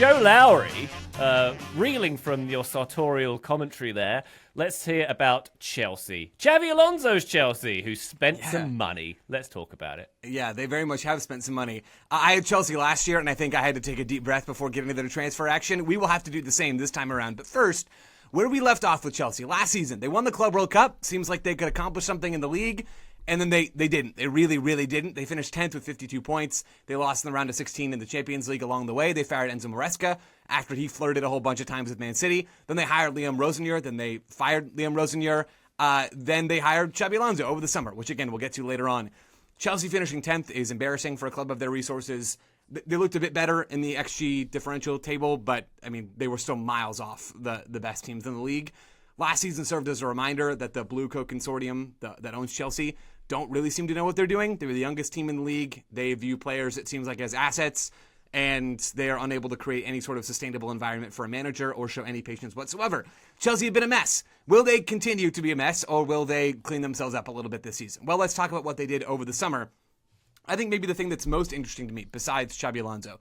Joe Lowery, reeling from your sartorial commentary there, let's hear about Chelsea. Xabi Alonso's Chelsea, who spent some money. Let's talk about it. Yeah, they very much have spent some money. I had Chelsea last year, and I think I had to take a deep breath before getting into the transfer action. We will have to do the same this time around. But first, where we left off with Chelsea last season, they won the Club World Cup. Seems like they could accomplish something in the league. And then they didn't. They really, really didn't. They finished 10th with 52 points. They lost in the round of 16 in the Champions League along the way. They fired Enzo Maresca after he flirted a whole bunch of times with Man City. Then they hired Liam Rosenior. Then they fired Liam Rosenior. Then they hired Xabi Alonso over the summer, which, again, we'll get to later on. Chelsea finishing 10th is embarrassing for a club of their resources. They looked a bit better in the XG differential table, but, I mean, they were still miles off the best teams in the league. Last season served as a reminder that the Blue Coat Consortium that owns Chelsea don't really seem to know what they're doing. They were the youngest team in the league. They view players, it seems like, as assets, and they are unable to create any sort of sustainable environment for a manager or show any patience whatsoever. Chelsea have been a mess. Will they continue to be a mess, or will they clean themselves up a little bit this season? Well, let's talk about what they did over the summer. I think maybe the thing that's most interesting to me, besides Xabi Alonso,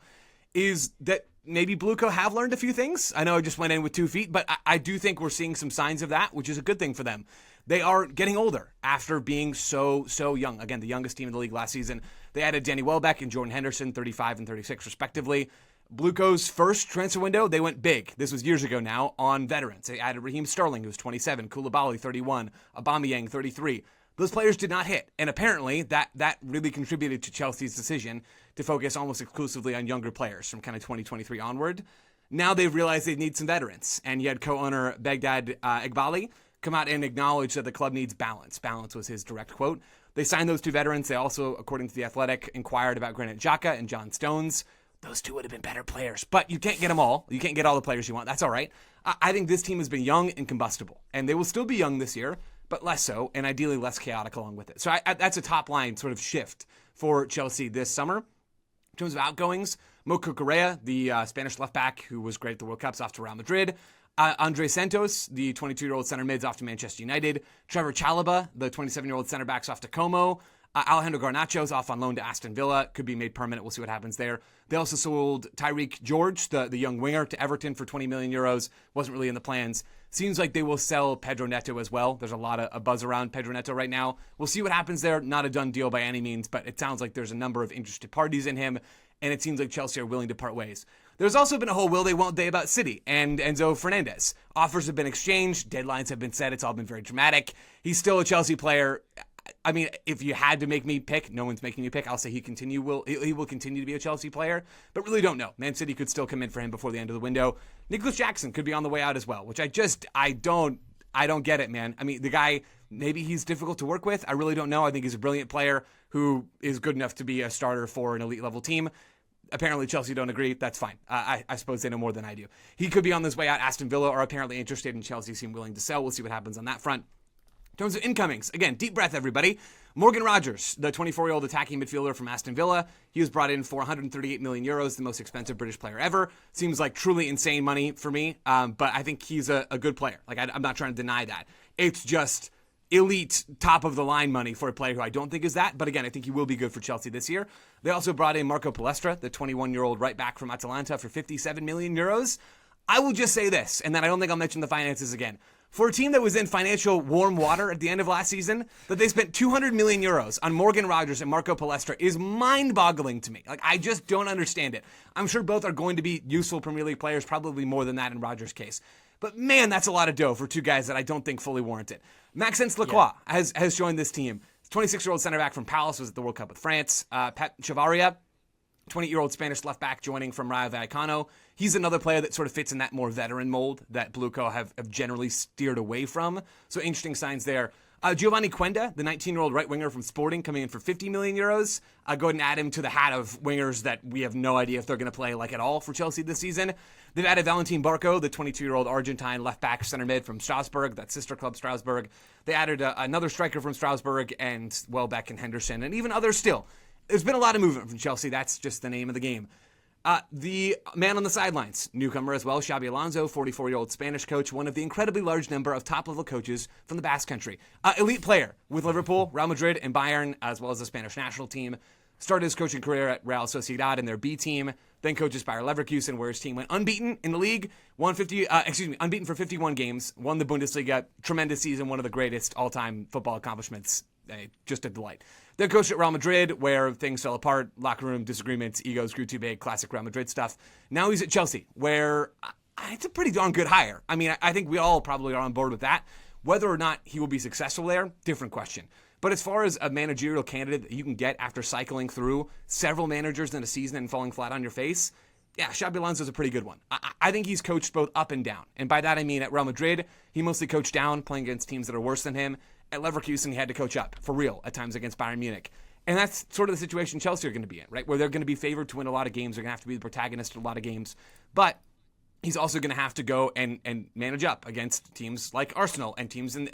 is that maybe Blueco have learned a few things. I know I just went in with 2 feet, but I do think we're seeing some signs of that, which is a good thing for them. They are getting older after being so young. Again, the youngest team in the league last season. They added Danny Welbeck and Jordan Henderson, 35 and 36 respectively. Blueco's first transfer window, they went big. This was years ago now, on veterans. They added Raheem Sterling, who's 27, Koulibaly, 31, Aubameyang, 33. Those players did not hit, and apparently that really contributed to Chelsea's decision to focus almost exclusively on younger players from kind of 2023 onward. Now they've realized they need some veterans, and you had co-owner Begdad Eghbali come out and acknowledge that the club needs balance. Balance was his direct quote. They signed those 2 veterans. They also, according to The Athletic, inquired about Granit Xhaka and John Stones. Those 2 would have been better players, but you can't get them all. You can't get all the players you want. That's all right. I think this team has been young and combustible, and they will still be young this year, but less so, and ideally less chaotic along with it. So that's a top-line sort of shift for Chelsea this summer. In terms of outgoings, Mo Cucurella, the Spanish left-back who was great at the World Cups, off to Real Madrid. Andre Santos, the 22-year-old center mids, off to Manchester United. Trevor Chalobah, the 27-year-old center backs, off to Como. Alejandro Garnacho's off on loan to Aston Villa. Could be made permanent. We'll see what happens there. They also sold Tyreek George, the young winger, to Everton for 20 million euros. Wasn't really in the plans. Seems like they will sell Pedro Neto as well. There's a lot of buzz around Pedro Neto right now. We'll see what happens there. Not a done deal by any means, but it sounds like there's a number of interested parties in him, and it seems like Chelsea are willing to part ways. There's also been a whole will they won't they about City and Enzo Fernandez. Offers have been exchanged. Deadlines have been set. It's all been very dramatic. He's still a Chelsea player. I mean, if you had to make me pick, no one's making you pick. I'll say he will continue to be a Chelsea player, but really don't know. Man City could still come in for him before the end of the window. Nicholas Jackson could be on the way out as well, which I don't get it, man. I mean, the guy, maybe he's difficult to work with. I really don't know. I think he's a brilliant player who is good enough to be a starter for an elite level team. Apparently Chelsea don't agree. That's fine. I suppose they know more than I do. He could be on his way out. Aston Villa are apparently interested, and Chelsea seem willing to sell. We'll see what happens on that front. In terms of incomings, again, deep breath, everybody. Morgan Rogers, the 24-year-old attacking midfielder from Aston Villa. He was brought in for 138 million euros, the most expensive British player ever. Seems like truly insane money for me, but I think he's a good player. Like, I'm not trying to deny that. It's just elite, top-of-the-line money for a player who I don't think is that. But again, I think he will be good for Chelsea this year. They also brought in Marco Palestra, the 21-year-old right-back from Atalanta, for 57 million euros. I will just say this, and then I don't think I'll mention the finances again. For a team that was in financial warm water at the end of last season, that they spent 200 million euros on Morgan Rogers and Marco Palestra is mind-boggling to me. Like, I just don't understand it. I'm sure both are going to be useful Premier League players, probably more than that in Rogers' case. But man, that's a lot of dough for 2 guys that I don't think fully warrant it. Maxence Lacroix has joined this team. 26-year-old center back from Palace, was at the World Cup with France. Pep Chavaria, 20-year-old Spanish left back joining from Rayo Vallecano. He's another player that sort of fits in that more veteran mold that Blueco have generally steered away from. So interesting signs there. Giovanni Quenda, the 19-year-old right winger from Sporting, coming in for 50 million euros. Go ahead and add him to the hat of wingers that we have no idea if they're going to play like at all for Chelsea this season. They've added Valentin Barco, the 22-year-old Argentine left back center mid from Strasbourg, that sister club Strasbourg. They added another striker from Strasbourg, and Welbeck and Henderson, and even others still. There's been a lot of movement from Chelsea. That's just the name of the game. The man on the sidelines, newcomer as well, Xabi Alonso, 44-year-old Spanish coach, one of the incredibly large number of top-level coaches from the Basque Country. Elite player with Liverpool, Real Madrid, and Bayern, as well as the Spanish national team. Started his coaching career at Real Sociedad in their B team, then coaches Bayer Leverkusen, where his team went unbeaten in the league, unbeaten for 51 games, won the Bundesliga, tremendous season, one of the greatest all-time football accomplishments, just a delight. Then coached at Real Madrid, where things fell apart, locker room disagreements, egos grew too big, classic Real Madrid stuff. Now he's at Chelsea, where it's a pretty darn good hire. I mean, I think we all probably are on board with that. Whether or not he will be successful there, different question. But as far as a managerial candidate that you can get after cycling through several managers in a season and falling flat on your face, yeah, Xabi Alonso is a pretty good one. I think he's coached both up and down. And by that I mean at Real Madrid, he mostly coached down, playing against teams that are worse than him. At Leverkusen, he had to coach up, for real, at times against Bayern Munich. And that's sort of the situation Chelsea are going to be in, right? Where they're going to be favored to win a lot of games. They're going to have to be the protagonist in a lot of games. But he's also going to have to go and manage up against teams like Arsenal and teams that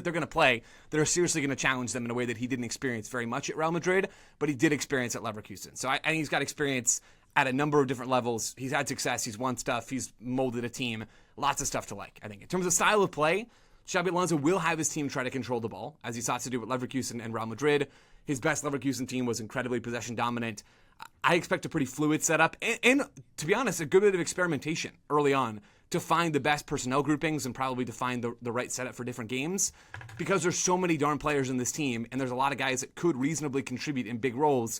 they're going to play that are seriously going to challenge them in a way that he didn't experience very much at Real Madrid, but he did experience at Leverkusen. So I think he's got experience at a number of different levels. He's had success. He's won stuff. He's molded a team. Lots of stuff to like, I think. In terms of style of play, Xabi Alonso will have his team try to control the ball, as he sought to do with Leverkusen and Real Madrid. His best Leverkusen team was incredibly possession dominant. I expect a pretty fluid setup and, to be honest, a good bit of experimentation early on to find the best personnel groupings and probably to find the right setup for different games, because there's so many darn players in this team and there's a lot of guys that could reasonably contribute in big roles.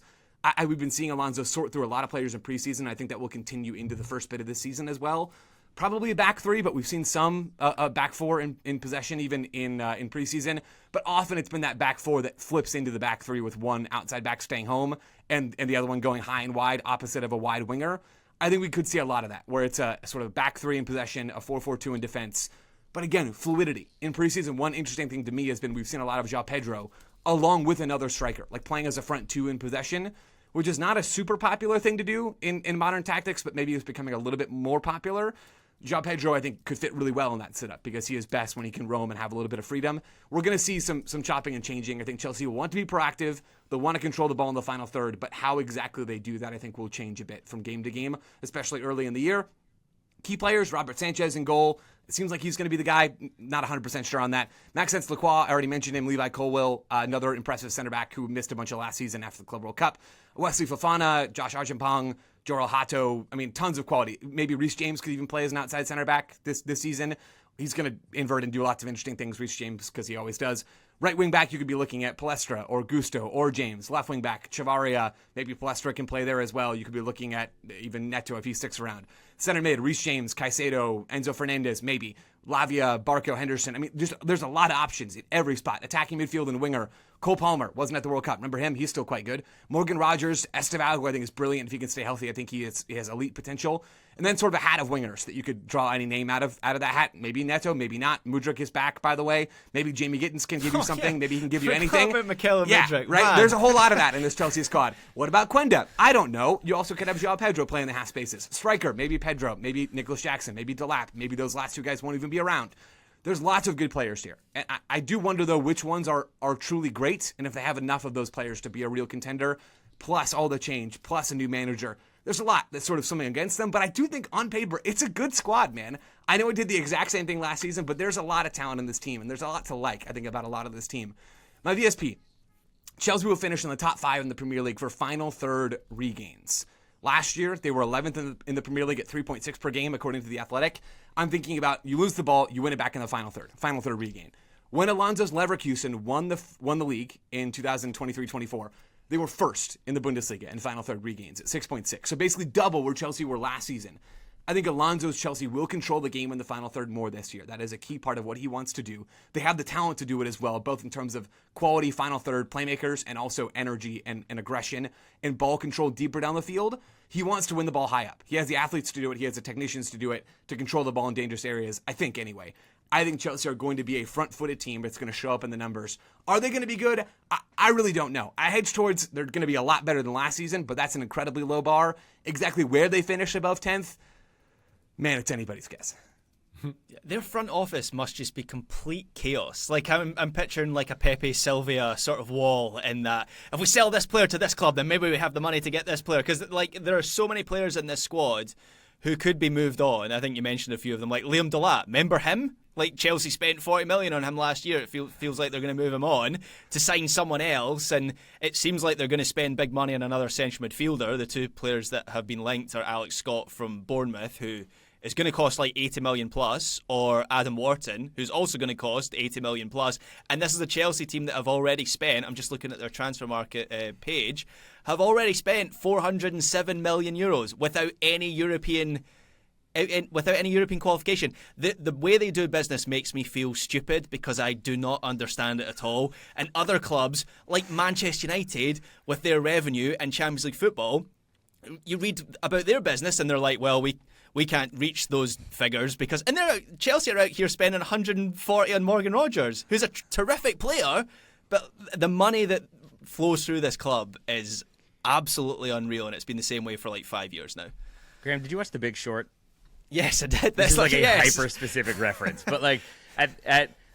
We've been seeing Alonso sort through a lot of players in preseason. I think that will continue into the first bit of this season as well. Probably a back three, but we've seen some back four in possession even in preseason. But often it's been that back four that flips into the back three with one outside back staying home and the other one going high and wide opposite of a wide winger. I think we could see a lot of that, where it's a sort of back three in possession, a 4-4-2 in defense. But again, fluidity. In preseason, one interesting thing to me has been we've seen a lot of João Pedro along with another striker, like playing as a front two in possession, which is not a super popular thing to do in modern tactics, but maybe it's becoming a little bit more popular. João Pedro, I think, could fit really well in that setup because he is best when he can roam and have a little bit of freedom. We're going to see some chopping and changing. I think Chelsea will want to be proactive. They'll want to control the ball in the final third, but how exactly they do that, I think, will change a bit from game to game, especially early in the year. Key players, Robert Sanchez in goal. It seems like he's going to be the guy. Not 100% sure on that. Maxence Lacroix, I already mentioned him. Levi Colwill, another impressive center back who missed a bunch of last season after the Club World Cup. Wesley Fofana, Josh Archimpong, Joral Hato. I mean, tons of quality. Maybe Reece James could even play as an outside center back this season. He's going to invert and do lots of interesting things, Reece James, because he always does. Right wing back, you could be looking at Palestra or Gusto or James. Left wing back, Chavaria. Maybe Palestra can play there as well. You could be looking at even Neto if he sticks around. Center mid, Reece James, Caicedo, Enzo Fernandez, maybe. Lavia, Barco, Henderson. I mean, there's a lot of options in every spot. Attacking midfield and winger. Cole Palmer wasn't at the World Cup. Remember him? He's still quite good. Morgan Rogers, Esteval, who I think is brilliant. If he can stay healthy, I think he has elite potential. And then sort of a hat of wingers that you could draw any name out of that hat. Maybe Neto, maybe not. Mudryk is back, by the way. Maybe Jamie Gittins can give you something. Yeah. Maybe he can give you anything. Mudryk. Right? Man. There's a whole lot of that in this Chelsea squad. What about Quenda? I don't know. You also could have João Pedro playing the half spaces. Striker, maybe Pedro, maybe Nicholas Jackson, maybe Delap. Maybe those last two guys won't even be around. There's lots of good players here. And I do wonder, though, which ones are truly great, and if they have enough of those players to be a real contender, plus all the change, plus a new manager. There's a lot that's sort of something against them, but I do think on paper, it's a good squad, man. I know it did the exact same thing last season, but there's a lot of talent in this team, and there's a lot to like, I think, about a lot of this team. My VSP, Chelsea will finish in the top 5 in the Premier League for final third regains. Last year, they were 11th in the Premier League at 3.6 per game, according to The Athletic. I'm thinking about you lose the ball, you win it back in the final third regain. When Alonso's Leverkusen won the league in 2023-24, they were first in the Bundesliga in final third regains at 6.6. So basically double where Chelsea were last season. I think Alonso's Chelsea will control the game in the final third more this year. That is a key part of what he wants to do. They have the talent to do it as well, both in terms of quality final third playmakers and also energy and aggression and ball control deeper down the field. He wants to win the ball high up. He has the athletes to do it. He has the technicians to do it, to control the ball in dangerous areas, I think anyway. I think Chelsea are going to be a front-footed team that's going to show up in the numbers. Are they going to be good? I really don't know. I hedge towards they're going to be a lot better than last season, but that's an incredibly low bar. Exactly where they finish above 10th, man, it's anybody's guess. Their front office must just be complete chaos. Like I'm picturing like a Pepe Sylvia sort of wall in that if we sell this player to this club, then maybe we have the money to get this player. Because like there are so many players in this squad who could be moved on. I think you mentioned a few of them, like Liam Delap. Remember him? Like Chelsea spent 40 million on him last year. It feels like they're going to move him on to sign someone else, and it seems like they're going to spend big money on another central midfielder. The two players that have been linked are Alex Scott from Bournemouth, who is going to cost like 80 million plus, or Adam Wharton, who's also going to cost 80 million plus. And this is a Chelsea team that have already spent, I'm just looking at their transfer market page, have already spent 407 million euros without any European qualification. The way they do business makes me feel stupid because I do not understand it at all. And other clubs like Manchester United, with their revenue and Champions League football, you read about their business and they're like, well, we can't reach those figures because, and Chelsea are out here spending 140 on Morgan Rogers, who's a terrific player, but the money that flows through this club is absolutely unreal, and it's been the same way for like 5 years now. Graham, did you watch The Big Short? Yes, I did. This is like a hyper-specific reference. But like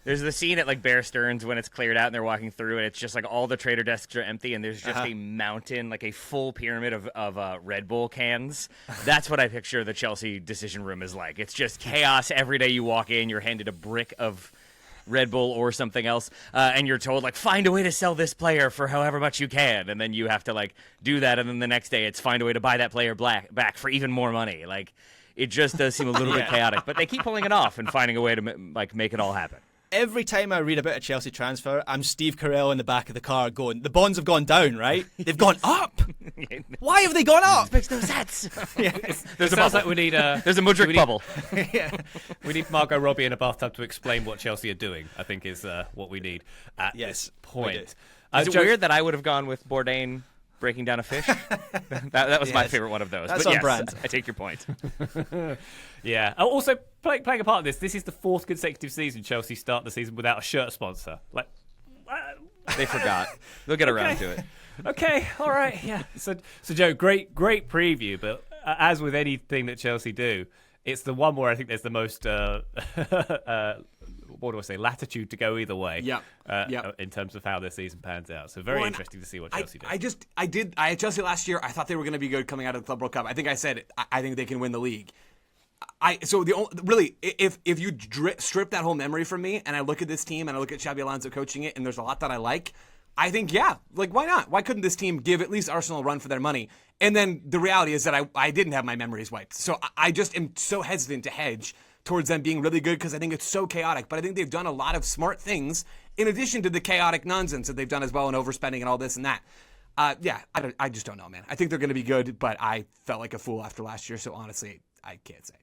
there's the scene at like Bear Stearns when it's cleared out and they're walking through, and it's just like all the trader desks are empty, and there's just a mountain, like a full pyramid of Red Bull cans. That's what I picture the Chelsea decision room is like. It's just chaos every day you walk in. You're handed a brick of Red Bull or something else, and you're told like find a way to sell this player for however much you can, and then you have to like do that, and then the next day it's find a way to buy that player back for even more money. Like, it just does seem a little bit chaotic, but they keep pulling it off and finding a way to like make it all happen. Every time I read about a Chelsea transfer, I'm Steve Carell in the back of the car going, the bonds have gone down, right? They've gone up. Why have they gone up? It makes no sense. There's sounds like we need there's a Mudryk bubble. We need Margot Robbie in a bathtub to explain what Chelsea are doing, I think is what we need at this point. Is it weird that I would have gone with Bourdain breaking down a fish? that was my favorite one of those. That's but on yes, brand. I take your point. Yeah. Also, playing a part in this is the fourth consecutive season Chelsea start the season without a shirt sponsor. Like, They forgot. They'll get around to it. Okay, all right, yeah. So Joe, great preview, but as with anything that Chelsea do, it's the one where I think there's the most what do I say, latitude to go either way. In terms of how this season pans out. So very interesting to see what Chelsea do. I had Chelsea last year. I thought they were going to be good coming out of the Club World Cup. I think I said I think they can win the league. If you strip that whole memory from me and I look at this team and I look at Xabi Alonso coaching it, and there's a lot that I like, I think, why not? Why couldn't this team give at least Arsenal a run for their money? And then the reality is that I didn't have my memories wiped. So I just am so hesitant to hedge towards them being really good because I think it's so chaotic. But I think they've done a lot of smart things in addition to the chaotic nonsense that they've done as well, and overspending and all this and that. I just don't know, man. I think they're going to be good, but I felt like a fool after last year, so honestly, I can't say.